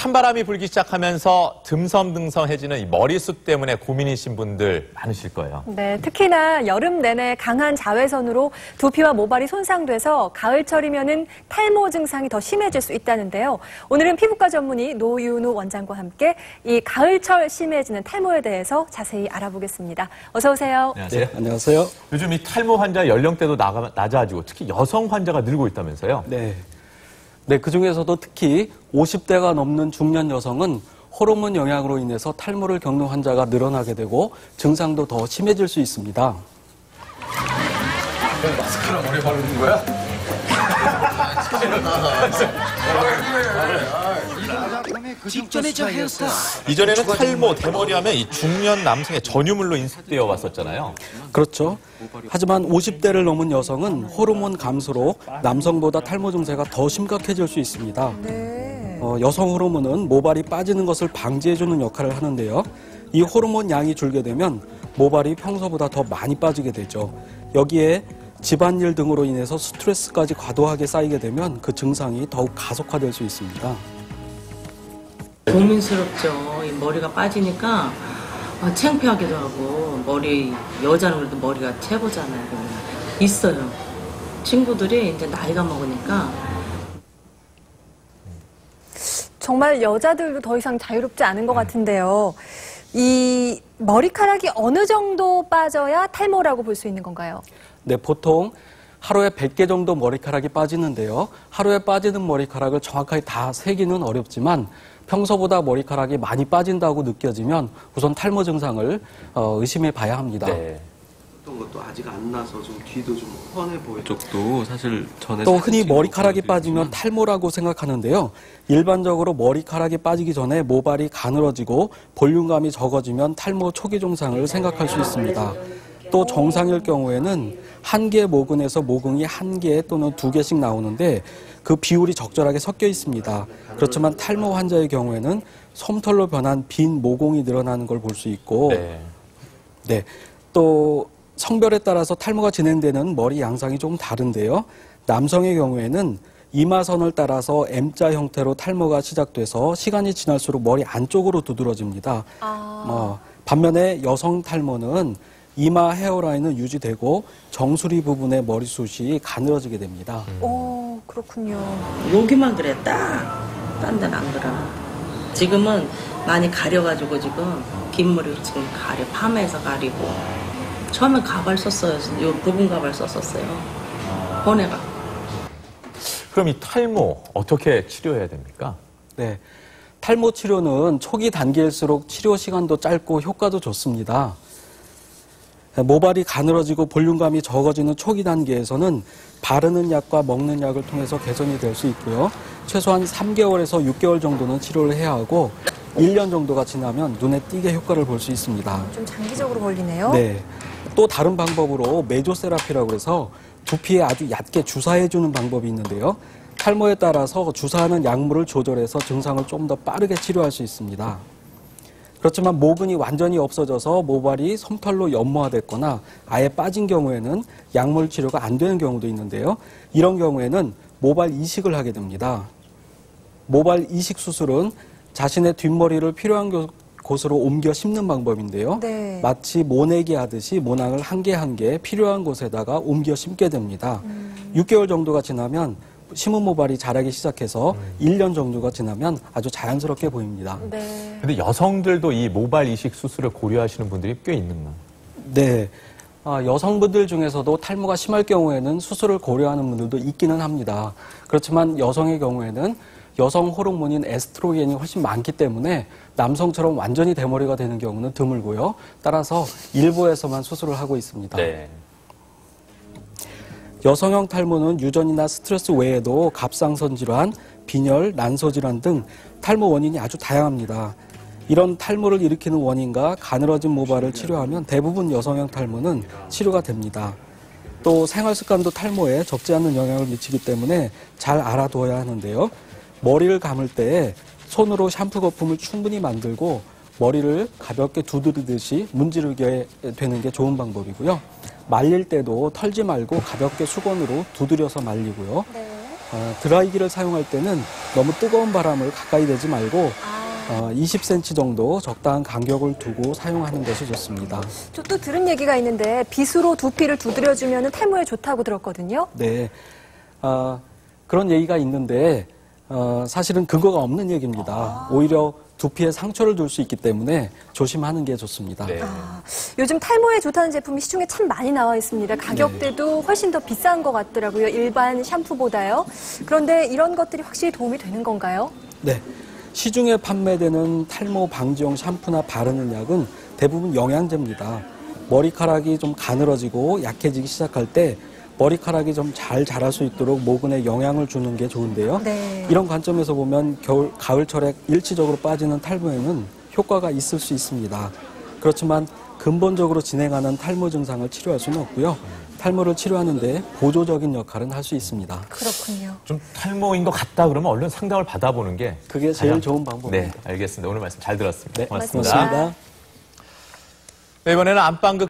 찬바람이 불기 시작하면서 듬성듬성해지는 이 머리숱 때문에 고민이신 분들 많으실 거예요. 네, 특히나 여름 내내 강한 자외선으로 두피와 모발이 손상돼서 가을철이면은 탈모 증상이 더 심해질 수 있다는데요. 오늘은 피부과 전문의 노윤우 원장과 함께 이 가을철 심해지는 탈모에 대해서 자세히 알아보겠습니다. 어서 오세요. 안녕하세요. 네, 안녕하세요. 요즘 이 탈모 환자 연령대도 낮아지고 특히 여성 환자가 늘고 있다면서요? 네, 그중에서도 특히 50대가 넘는 중년 여성은 호르몬 영향으로 인해서 탈모를 겪는 환자가 늘어나게 되고 증상도 더 심해질 수 있습니다. 마스크랑 머리 바르는 거야? 직전에 저 헤어스타일. 이전에는 탈모, 대머리 하면 이 중년 남성의 전유물로 인식되어 왔었잖아요. 그렇죠. 하지만 50대를 넘은 여성은 호르몬 감소로 남성보다 탈모 증세가 더 심각해질 수 있습니다. 네. 여성 호르몬은 모발이 빠지는 것을 방지해주는 역할을 하는데요. 이 호르몬 양이 줄게 되면 모발이 평소보다 더 많이 빠지게 되죠. 여기에 집안일 등으로 인해서 스트레스까지 과도하게 쌓이게 되면 그 증상이 더욱 가속화될 수 있습니다. 고민스럽죠. 이 머리가 빠지니까 창피하기도 하고 여자는 그래도 머리가 최고잖아요. 있어요. 친구들이 이제 나이가 먹으니까 정말 여자들도 더 이상 자유롭지 않은 것 같은데요. 이 머리카락이 어느 정도 빠져야 탈모라고 볼 수 있는 건가요? 네, 보통 하루에 100개 정도 머리카락이 빠지는데요. 하루에 빠지는 머리카락을 정확하게 다 세기는 어렵지만 평소보다 머리카락이 많이 빠진다고 느껴지면 우선 탈모 증상을 의심해 봐야 합니다. 네. 어떤 것도 아직 안 나서 좀 뒤도 좀 훤해 보이는 쪽도 사실 전에 또 흔히 머리카락이 빠지면 탈모라고 생각하는데요. 일반적으로 머리카락이 빠지기 전에 모발이 가늘어지고 볼륨감이 적어지면 탈모 초기 증상을 생각할 수 있습니다. 또 정상일 경우에는 한 개 모근에서 모근이 한 개 또는 두 개씩 나오는데 그 비율이 적절하게 섞여 있습니다. 그렇지만 탈모 환자의 경우에는 솜털로 변한 빈 모공이 늘어나는 걸 볼 수 있고 네, 또 성별에 따라서 탈모가 진행되는 머리 양상이 좀 다른데요. 남성의 경우에는 이마선을 따라서 M자 형태로 탈모가 시작돼서 시간이 지날수록 머리 안쪽으로 두드러집니다. 반면에 여성 탈모는 이마 헤어라인은 유지되고 정수리 부분의 머리숱이 가늘어지게 됩니다. 오, 그렇군요. 여기만 그래 딴 데는 안 그래. 지금은 많이 가려가지고 지금 긴 머리 지금 파마해서 가리고 처음엔 가발 썼어요. 요 붉은 가발 썼었어요. 번외가. 그럼 이 탈모 어떻게 치료해야 됩니까? 네, 탈모 치료는 초기 단계일수록 치료 시간도 짧고 효과도 좋습니다. 모발이 가늘어지고 볼륨감이 적어지는 초기 단계에서는 바르는 약과 먹는 약을 통해서 개선이 될 수 있고요. 최소한 3개월에서 6개월 정도는 치료를 해야 하고 1년 정도가 지나면 눈에 띄게 효과를 볼 수 있습니다. 좀 장기적으로 걸리네요. 네. 또 다른 방법으로 메조세라피라고 해서 두피에 아주 얕게 주사해주는 방법이 있는데요. 탈모에 따라서 주사하는 약물을 조절해서 증상을 좀 더 빠르게 치료할 수 있습니다. 그렇지만 모근이 완전히 없어져서 모발이 솜털로 연모화됐거나 아예 빠진 경우에는 약물 치료가 안 되는 경우도 있는데요. 이런 경우에는 모발 이식을 하게 됩니다. 모발 이식 수술은 자신의 뒷머리를 필요한 곳으로 옮겨 심는 방법인데요. 네. 마치 모내기 하듯이 모낭을 한 개 한 개 필요한 곳에다가 옮겨 심게 됩니다. 6개월 정도가 지나면 심은 모발이 자라기 시작해서 1년 정도가 지나면 아주 자연스럽게 보입니다. 네. 근데 여성들도 이 모발 이식 수술을 고려하시는 분들이 꽤 있는가요? 네. 여성분들 중에서도 탈모가 심할 경우에는 수술을 고려하는 분들도 있기는 합니다. 그렇지만 여성의 경우에는 여성 호르몬인 에스트로겐이 훨씬 많기 때문에 남성처럼 완전히 대머리가 되는 경우는 드물고요. 따라서 일부에서만 수술을 하고 있습니다. 네. 여성형 탈모는 유전이나 스트레스 외에도 갑상선 질환, 빈혈, 난소 질환 등 탈모 원인이 아주 다양합니다. 이런 탈모를 일으키는 원인과 가늘어진 모발을 치료하면 대부분 여성형 탈모는 치료가 됩니다. 또 생활 습관도 탈모에 적지 않은 영향을 미치기 때문에 잘 알아둬야 하는데요. 머리를 감을 때 손으로 샴푸 거품을 충분히 만들고 머리를 가볍게 두드리듯이 문지르게 되는 게 좋은 방법이고요. 말릴 때도 털지 말고 가볍게 수건으로 두드려서 말리고요. 네. 드라이기를 사용할 때는 너무 뜨거운 바람을 가까이 대지 말고 20cm 정도 적당한 간격을 두고 사용하는 것이 좋습니다. 저 또 들은 얘기가 있는데 빗으로 두피를 두드려주면 탈모에 좋다고 들었거든요. 네, 그런 얘기가 있는데 사실은 근거가 없는 얘기입니다. 오히려 두피에 상처를 줄 수 있기 때문에 조심하는 게 좋습니다. 네. 요즘 탈모에 좋다는 제품이 시중에 참 많이 나와 있습니다. 가격대도 훨씬 더 비싼 것 같더라고요. 일반 샴푸보다요. 그런데 이런 것들이 확실히 도움이 되는 건가요? 네, 시중에 판매되는 탈모 방지용 샴푸나 바르는 약은 대부분 영양제입니다. 머리카락이 좀 가늘어지고 약해지기 시작할 때 머리카락이 좀 잘 자랄 수 있도록 모근에 영향을 주는 게 좋은데요. 네. 이런 관점에서 보면 가을철에 일시적으로 빠지는 탈모에는 효과가 있을 수 있습니다. 그렇지만 근본적으로 진행하는 탈모 증상을 치료할 수는 없고요. 탈모를 치료하는데 보조적인 역할은 할 수 있습니다. 그렇군요. 좀 탈모인 것 같다 그러면 얼른 상담을 받아보는 게 그게 제일 가장- 좋은 방법입니다. 네, 알겠습니다. 오늘 말씀 잘 들었습니다. 네, 고맙습니다. 고맙습니다. 네, 이번에는 안방극